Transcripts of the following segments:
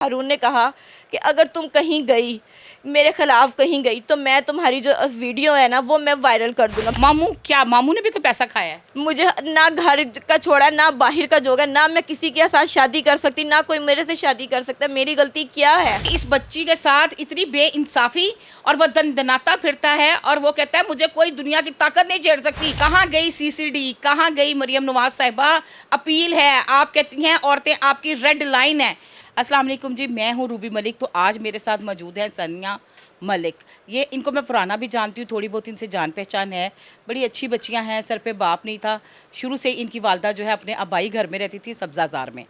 हारून ने कहा कि अगर तुम कहीं गई, मेरे खिलाफ कहीं गई, तो मैं तुम्हारी जो वीडियो है ना वो मैं वायरल कर दूंगा। मामू ने भी कोई पैसा खाया है? मुझे ना घर का छोड़ा, ना बाहर का जोगा, ना मैं किसी के साथ शादी कर सकती, ना कोई मेरे से शादी कर सकता। मेरी गलती क्या है? इस बच्ची के साथ इतनी बेइंसाफी, और वह दंदनाता फिरता है और वो कहता है मुझे कोई दुनिया की ताकत नहीं छेड़ सकती। कहाँ गई सीसीडी, कहाँ गई मरियम नवाज साहिबा? अपील है, आप कहती हैं औरतें आपकी रेड लाइन है। अस्सलाम वालेकुम जी, मैं हूँ रूबी मलिक। तो आज मेरे साथ मौजूद है सनिया मलिक। ये इनको मैं पुराना भी जानती हूँ, थोड़ी बहुत इनसे जान पहचान है। बड़ी अच्छी बच्चियाँ हैं, सर पे बाप नहीं था। शुरू से इनकी वालदा जो है अपने आबाई घर में रहती थी सब्ज़ाज़ार में।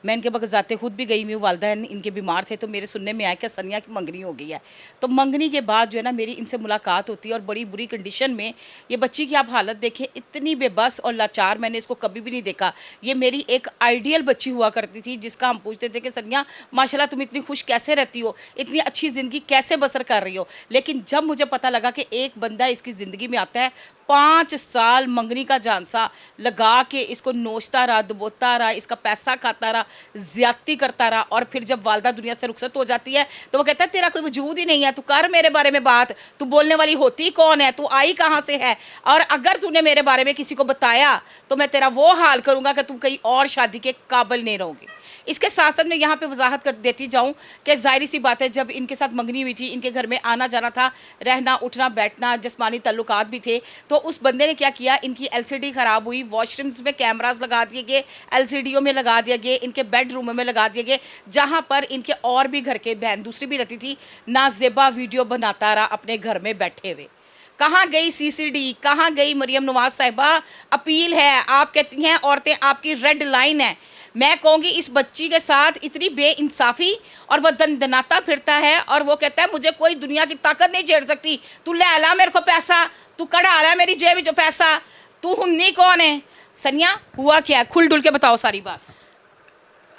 मैं इनके बगजाते खुद भी गई हुई हूँ, वालदा इनके बीमार थे, तो मेरे सुनने में आया कि सनिया की मंगनी हो गई है। तो मंगनी के बाद जो है ना मेरी इनसे मुलाकात होती है, और बड़ी बुरी कंडीशन में ये बच्ची की आप हालत देखें, इतनी बेबस और लाचार मैंने इसको कभी भी नहीं देखा। ये मेरी एक आइडियल बच्ची हुआ करती थी, जिसका हम पूछते थे कि सनिया माशाल्लाह तुम इतनी खुश कैसे रहती हो, इतनी अच्छी ज़िंदगी कैसे बसर कर रही हो। लेकिन जब मुझे पता लगा कि एक बंदा इसकी ज़िंदगी में आता है, 5 साल मंगनी का झांसा लगा के इसको नोचता रहा, दबोता रहा, इसका पैसा खाता रहा, ज्यादती करता रहा, और फिर जब वालदा दुनिया से रुखसत हो जाती है तो वो कहता है तेरा कोई वजूद ही नहीं है, तू कर मेरे बारे में बात, तू बोलने वाली होती कौन है, तू आई कहाँ से है, और अगर तूने मेरे बारे में किसी को बताया तो मैं तेरा वो हाल करूँगा कि तुम कहीं और शादी के काबिल नहीं रहोगी। इसके साथ साथ मैं यहाँ पे वजाहत कर देती जाऊँ कि ज़ाहिर सी बात है, जब इनके साथ मंगनी हुई थी, इनके घर में आना जाना था, रहना उठना बैठना, जिस्मानी ताल्लुकात भी थे। तो उस बंदे ने क्या किया, इनकी एलसीडी ख़राब हुई, वॉशरूम्स में कैमरास लगा दिए गए, एलसीडीओ में लगा दिया गया, इनके बेडरूम में लगा दिए गए, जहाँ पर इनके और भी घर के बहन दूसरी भी रहती थी। नाजेबा वीडियो बनाता रहा अपने घर में बैठे हुए। कहाँ गई सीसीडी, कहाँ गई मरियम नवाज साहिबा? अपील है, आप कहती हैं औरतें आपकी रेड लाइन है। मैं कहूँगी इस बच्ची के साथ इतनी बेइंसाफी, और वह दंदनाता फिरता है और वो कहता है मुझे कोई दुनिया की ताकत नहीं छेड़ सकती। तू ले ला मेरे को पैसा, तू कढ़ा ला मेरी जेब जो पैसा, तू हुन्नी कौन है? सनिया हुआ क्या है, खुल डुल के बताओ सारी बात।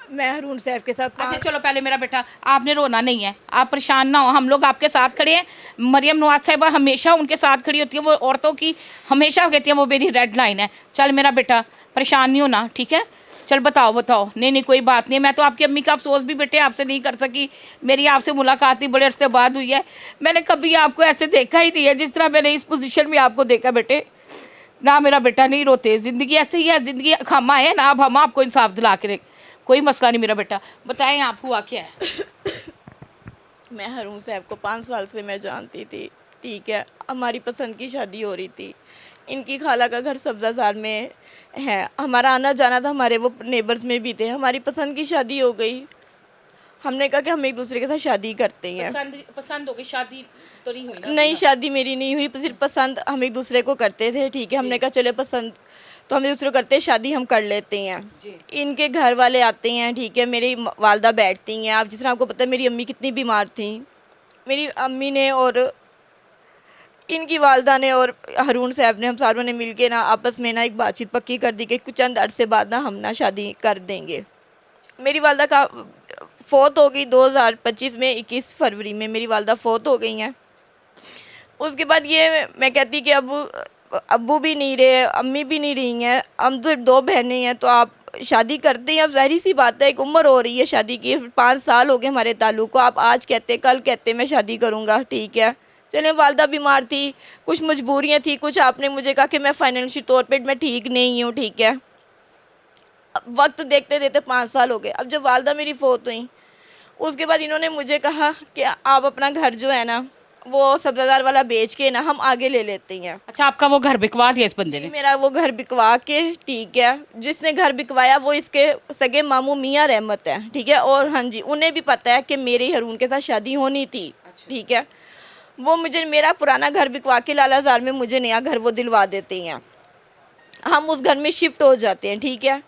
मैं हारून साहब के साथ अच्छा चलो, पहले मेरा बेटा, आपने रोना नहीं है, आप परेशान ना हो, हम लोग आपके साथ खड़े हैं। मरियम नवाज साहिबा हमेशा उनके साथ खड़ी होती है, वो औरतों की हमेशा कहती हैं वो मेरी रेड लाइन है। चल मेरा बेटा परेशान नहीं होना, ठीक है? चल बताओ बताओ। नहीं नहीं कोई बात नहीं, मैं तो आपकी अम्मी का अफसोस भी बेटे आपसे नहीं कर सकी। मेरी आपसे मुलाकात ही बड़े अरसे बाद हुई है। मैंने कभी आपको ऐसे देखा ही नहीं है जिस तरह मैंने इस पोजीशन में आपको देखा बेटे। ना मेरा बेटा नहीं रोते, ज़िंदगी ऐसे ही है, ज़िंदगी खामा है ना। अब हम आपको इंसाफ दिला के, कोई मसला नहीं मेरा बेटा। बताएं आप हुआ क्या है? मैं हारून साहब को 5 साल से मैं जानती थी, ठीक है। हमारी पसंद की शादी हो रही थी। इनकी खाला का घर सब्ज़ाज़ार में है, हमारा आना जाना था, हमारे वो नेबर्स में भी थे। हमारी पसंद की शादी हो गई। हमने कहा कि हम एक दूसरे के साथ शादी करते हैं। पसंद हो गई, शादी तो नहीं हुई ना? नहीं, शादी मेरी नहीं हुई, सिर्फ पसंद हम एक दूसरे को करते थे, ठीक है। हमने कहा चले पसंद तो हम एक दूसरे को करते हैं, शादी हम कर लेते हैं। इनके घर वाले आते हैं, ठीक है। मेरी वालदा बैठती हैं। आप जिस तरह आपको पता है मेरी अम्मी कितनी बीमार थी, मेरी अम्मी ने और इनकी वालदा ने और हारून साहब ने, हम सारों ने मिल के ना आपस में ना एक बातचीत पक्की कर दी कि कुछ चंद अरसे बाद ना हम ना शादी कर देंगे। मेरी वालदा का फ़ौत हो गई 2025 में, 21 फरवरी में मेरी वालदा फ़ौत हो गई हैं। उसके बाद ये मैं कहती कि अब्बू भी नहीं रहे, अम्मी भी नहीं रही हैं, हम तो 2 बहनें हैं, तो आप शादी करते हैं। अब ज़ाहिर सी बात है, एक उम्र हो रही है शादी की, 5 साल हो गए हमारे ताल्लुक़ को। आप आज कहते कल कहते मैं शादी करूँगा, ठीक है। चलें, वालदा बीमार थी, कुछ मजबूरियाँ थी, कुछ आपने मुझे कहा कि मैं फाइनेंशियल तौर पर मैं ठीक नहीं हूँ, ठीक है। वक्त देखते देखते 5 साल हो गए। अब जब वालदा मेरी फ़ौत हुई, उसके बाद इन्होंने मुझे कहा कि आप अपना घर जो है ना वो सब्ज़ाज़ार वाला बेच के ना हम आगे ले लेते हैं। अच्छा, आपका वो घर बिकवा दिया इस बंदे ने? मेरा वो घर बिकवा के, ठीक है। जिसने घर बिकवाया वो इसके सगे मामू मियाँ रहमत है, ठीक है। और हाँ जी, उन्हें भी पता है कि मेरी हारून के साथ शादी होनी थी, ठीक है। वो मुझे मेरा पुराना घर बिकवा के लालाजार में मुझे नया घर वो दिलवा देते हैं। हम उस घर में शिफ्ट हो जाते हैं, ठीक है।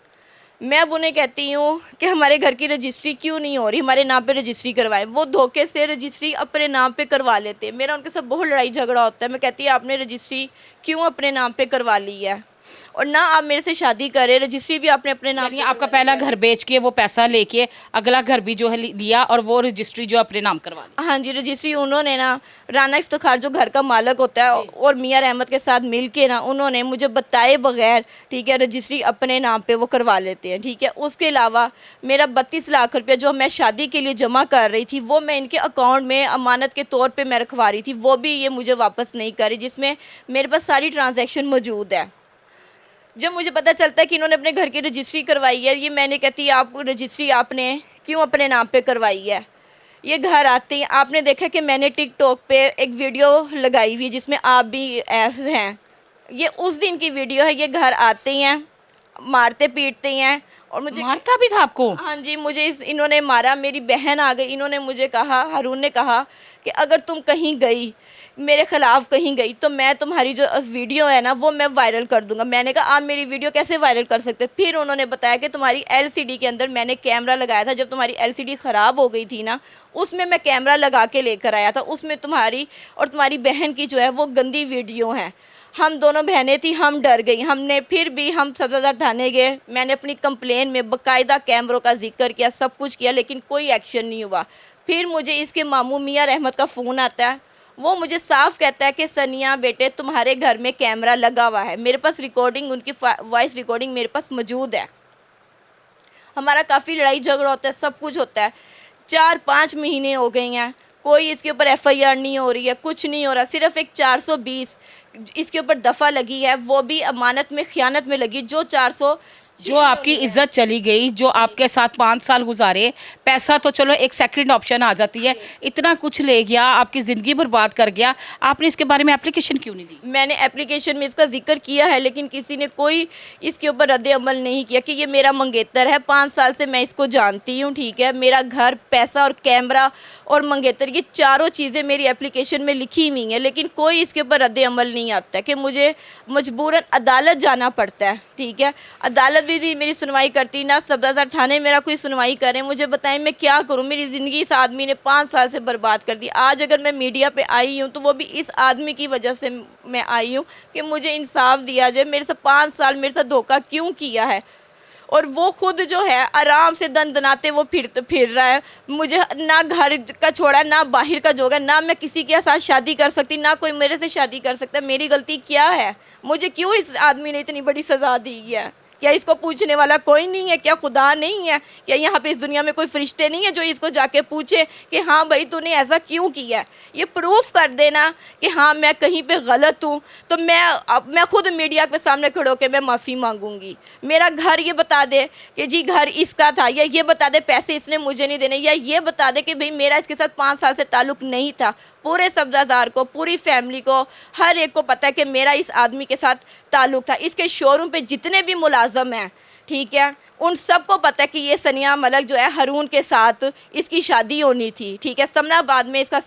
मैं अब उन्हें कहती हूँ कि हमारे घर की रजिस्ट्री क्यों नहीं हो रही, हमारे नाम पे रजिस्ट्री करवाएं। वो धोखे से रजिस्ट्री अपने नाम पे करवा लेते हैं। मेरा उनके साथ बहुत लड़ाई झगड़ा होता है। मैं कहती हूँ आपने रजिस्ट्री क्यों अपने नाम पे करवा ली है? और ना आप मेरे से शादी करें, रजिस्ट्री भी आपने अपने नाम यानी आपका पहला घर बेच के वो पैसा लेके अगला घर भी जो है लिया और वो रजिस्ट्री जो अपने नाम करवा ली। हाँ जी, रजिस्ट्री उन्होंने ना, राना इफ्तिखार जो घर का मालिक होता है और मियां रहमत के साथ मिल के ना उन्होंने मुझे बताए बगैर, ठीक है, रजिस्ट्री अपने नाम पे वो करवा लेते हैं, ठीक है। उसके अलावा मेरा 32 लाख रुपया जो मैं शादी के लिए जमा कर रही थी वो मैं इनके अकाउंट में अमानत के तौर पे मैं रखवा रही थी, वो भी ये मुझे वापस नहीं कर रही, जिसमें मेरे पास सारी ट्रांजैक्शन मौजूद है। जब मुझे पता चलता है कि इन्होंने अपने घर की रजिस्ट्री करवाई है, ये मैंने कहती है आप रजिस्ट्री आपने क्यों अपने नाम पे करवाई है। ये घर आते हैं, आपने देखा कि मैंने टिकटॉक पे एक वीडियो लगाई हुई है जिसमें आप भी हैं, ये उस दिन की वीडियो है। ये घर आते हैं, मारते पीटते हैं और मुझे मारता भी था आपको? हाँ जी, मुझे इन्होंने मारा। मेरी बहन आ गई, इन्होंने मुझे कहा, हारून ने कहा कि अगर तुम कहीं गई, मेरे ख़िलाफ़ कहीं गई तो मैं तुम्हारी जो वीडियो है ना वो मैं वायरल कर दूंगा। मैंने कहा आप मेरी वीडियो कैसे वायरल कर सकते? फिर उन्होंने बताया कि तुम्हारी एलसीडी के अंदर मैंने कैमरा लगाया था, जब तुम्हारी एलसीडी ख़राब हो गई थी ना उसमें मैं कैमरा लगा के लेकर आया था, उसमें तुम्हारी और तुम्हारी बहन की जो है वो गंदी वीडियो है। हम दोनों बहनें थी, हम डर गई, हमने फिर भी हम सफदरजंग थाने गए। मैंने अपनी कंप्लेन में बाकायदा कैमरों का जिक्र किया, सब कुछ किया, लेकिन कोई एक्शन नहीं हुआ। फिर मुझे इसके मामू मियां रहमत का फ़ोन आता है, वो मुझे साफ कहता है कि सनिया बेटे तुम्हारे घर में कैमरा लगा हुआ है। मेरे पास रिकॉर्डिंग, उनकी वॉइस रिकॉर्डिंग मेरे पास मौजूद है। हमारा काफ़ी लड़ाई झगड़ा होता है, सब कुछ होता है। 4-5 महीने हो गए हैं, कोई इसके ऊपर एफआईआर नहीं हो रही है, कुछ नहीं हो रहा। सिर्फ एक 420 इसके ऊपर दफ़ा लगी है, वो भी अमानत में ख़यानत में लगी। जो आपकी इज्जत चली गई, जो आपके साथ 5 साल गुजारे, पैसा तो चलो एक सेकंड ऑप्शन आ जाती है, इतना कुछ ले गया, आपकी ज़िंदगी बर्बाद कर गया, आपने इसके बारे में एप्लीकेशन क्यों नहीं दी? मैंने एप्लीकेशन में इसका जिक्र किया है, लेकिन किसी ने कोई इसके ऊपर रद्द अमल नहीं किया कि ये मेरा मंगेतर है। 5 साल से मैं इसको जानती हूँ, ठीक है। मेरा घर, पैसा और कैमरा और मंगेतर, ये चारों चीज़ें मेरी एप्लीकेशन में लिखी हुई हैं, लेकिन कोई इसके ऊपर रद्द अमल नहीं आता है कि मुझे मजबूरन अदालत जाना पड़ता है, ठीक है। अदालत भी मेरी सुनवाई करती ना, सफदरजंग थाने मेरा कोई सुनवाई करे। मुझे बताएं मैं क्या करूं? मेरी ज़िंदगी इस आदमी ने 5 साल से बर्बाद कर दी। आज अगर मैं मीडिया पे आई हूं तो वो भी इस आदमी की वजह से मैं आई हूं कि मुझे इंसाफ दिया जाए। मेरे से 5 साल मेरे साथ धोखा क्यों किया है? और वो खुद जो है आराम से दनाते वो फिर रहा है। मुझे ना घर का छोड़ा, ना बाहर का जोगा, ना मैं किसी के साथ शादी कर सकती, ना कोई मेरे से शादी कर सकता। मेरी गलती क्या है? मुझे क्यों इस आदमी ने इतनी बड़ी सज़ा दी है? क्या इसको पूछने वाला कोई नहीं है? क्या खुदा नहीं है? क्या यहाँ पे इस दुनिया में कोई फरिश्ते नहीं है जो इसको जाके पूछे कि हाँ भाई तूने ऐसा क्यों किया? ये प्रूफ कर देना कि हाँ मैं कहीं पे गलत हूँ, तो मैं खुद मीडिया के सामने खड़े होकर मैं माफ़ी मांगूंगी। मेरा घर ये बता दे कि जी घर इसका था, या ये बता दे पैसे इसने मुझे नहीं देने, या ये बता दे कि भाई मेरा इसके साथ 5 साल से ताल्लुक़ नहीं था। पूरे सफदरजंग को, पूरी फैमिली को, हर एक को पता है कि मेरा इस आदमी के साथ ताल्लुक़ था। इसके शोरूम पे जितने भी मुलाजम हैं, ठीक है, उन सबको पता है कि ये सनिया मलिक जो है हारून के साथ इसकी शादी होनी थी, ठीक है। समनाबाद में इसका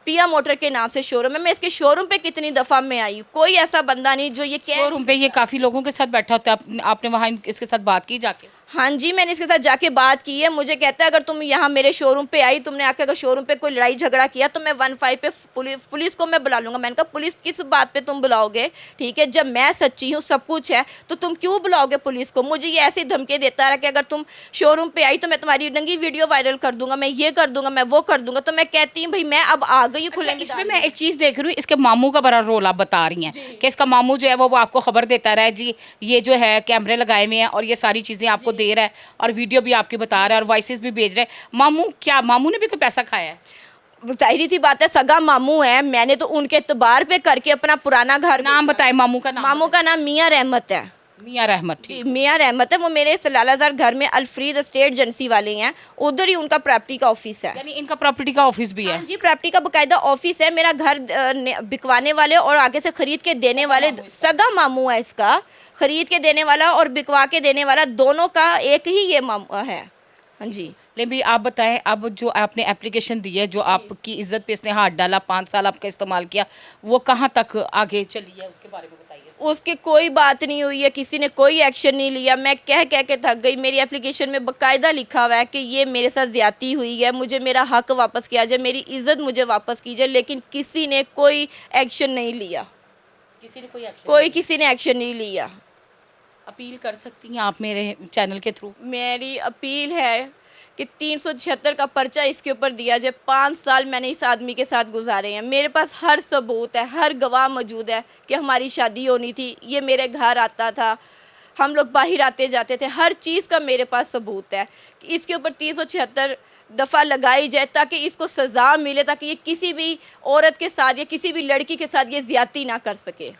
पिया मोटर के नाम से शोरूम है। मैं इसके शोरूम पे कितनी दफ़ा मैं आई हूँ, कोई ऐसा बंदा नहीं जो ये शोरूम पे ये काफ़ी लोगों के साथ बैठा होता है, आपने वहाँ इसके साथ बात की जाके? हाँ जी, मैंने इसके साथ जाके बात की है। मुझे कहता है अगर तुम यहाँ मेरे शोरूम पे आई, तुमने आके अगर शोरूम पे कोई लड़ाई झगड़ा किया तो मैं 15 पे पुलिस को मैं बुला लूँगा। मैंने कहा पुलिस किस बात पे तुम बुलाओगे? ठीक है, जब मैं सच्ची हूँ, सब कुछ है, तो तुम क्यों बुलाओगे पुलिस को? मुझे ये ऐसी धमकी देता रहा कि अगर तुम शोरूम पे आई तो मैं तुम्हारी नंगी वीडियो वायरल कर दूंगा, मैं ये कर दूंगा, मैं वो कर दूंगा। तो मैं कहती हूँ भाई मैं अब आ गई खुले। इसमें मैं एक चीज़ देख रही हूँ, इसके मामू का बड़ा रोल आप बता रही हैं कि इसका मामू जो है वो आपको खबर देता रहा है, जी ये जो है कैमरे लगाए हुए हैं और ये सारी चीज़ें आपको दे रहा है और वीडियो भी आपकी बता रहा है और वॉइसेस भी भेज रहा है। मामू ने भी कोई पैसा खाया है? जाहिर सी बात है, सगा मामू है। मैंने तो उनके इतबार पे करके अपना पुराना घर। नाम बताए मामू का? मामू का नाम मियां रहमत है। मियां रहमत? जी मियां रहमत है। वो मेरे सलालाजार घर में अल्फ्रीद एस्टेट एजेंसी वाले हैं, उधर ही उनका प्रॉपर्टी का ऑफिस है। यानी इनका प्रॉपर्टी का ऑफिस भी है? जी, प्रॉपर्टी का बकायदा ऑफिस है। मेरा घर बिकवाने वाले और आगे से खरीद के देने वाले सगा मामू है इसका। खरीद के देने वाला और बिकवा के देने वाला दोनों का एक ही ये मामू है। हाँ जी। लेकिन भी आप बताएं, अब जो आपने एप्लीकेशन दी है, जो आपकी इज्जत पे इसने हाथ डाला, 5 साल आपका इस्तेमाल किया, वो कहाँ तक आगे चली है उसके बारे में बताइए। उसकी कोई बात नहीं हुई है, किसी ने कोई एक्शन नहीं लिया। मैं कह के थक गई। मेरी एप्लीकेशन में बाकायदा लिखा हुआ है कि ये मेरे साथ ज़्यादती हुई है, मुझे मेरा हक वापस किया जाए, मेरी इज्जत मुझे वापस की जाए, लेकिन किसी ने कोई एक्शन नहीं लिया। किसी ने कोई एक्शन? कोई किसी ने एक्शन नहीं लिया। अपील कर सकती हैं आप मेरे चैनल के थ्रू? मेरी अपील है कि 376 का पर्चा इसके ऊपर दिया जाए। 5 साल मैंने इस आदमी के साथ गुजारे हैं, मेरे पास हर सबूत है, हर गवाह मौजूद है कि हमारी शादी होनी थी, ये मेरे घर आता था, हम लोग बाहर आते जाते थे, हर चीज़ का मेरे पास सबूत है कि इसके ऊपर 376 दफ़ा लगाई जाए ताकि इसको सज़ा मिले, ताकि ये किसी भी औरत के साथ या किसी भी लड़की के साथ ये ज़्यादती ना कर सके।